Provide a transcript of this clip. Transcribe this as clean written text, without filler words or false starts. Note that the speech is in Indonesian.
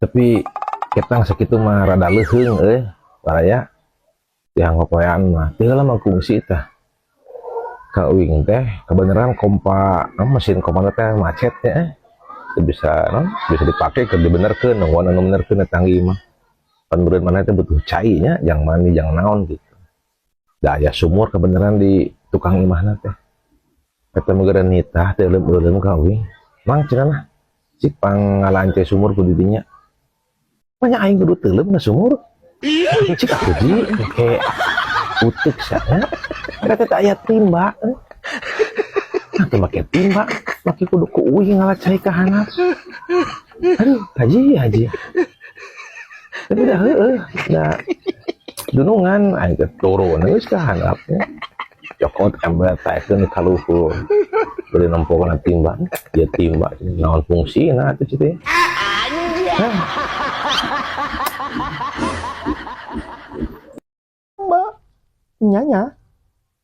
Tapi kita sakitu mah rada leuheung baraya yang ngopoyan mah teu lah mah kungsi tah ka uing teh kebenaran mesin kompa teh macet ya bisa bisa dipakai ke dibenerkeun nungguan anu benerkeun tanggi mah pan beureun mana teh butuh cainya jang mandi jang naon gitu da aya sumur kebenaran di tukang imahna teh eta meureun nitah teh leuleum ka uing mang cenah cik pangalance sumur ku di dinya banyak aing kudu teuleum na sumur cik atuh ji kayak utek sana ada teh aya timba atau make timba make kudu ku uing ngalacai ka handap aduh haji tapi dah heueuh da dunungan aing teh turun geus ka handap cokot ember taekeun ka luhur beureun nempokna timba ya timba naon fungsina atuh teh Mbak, nyanya.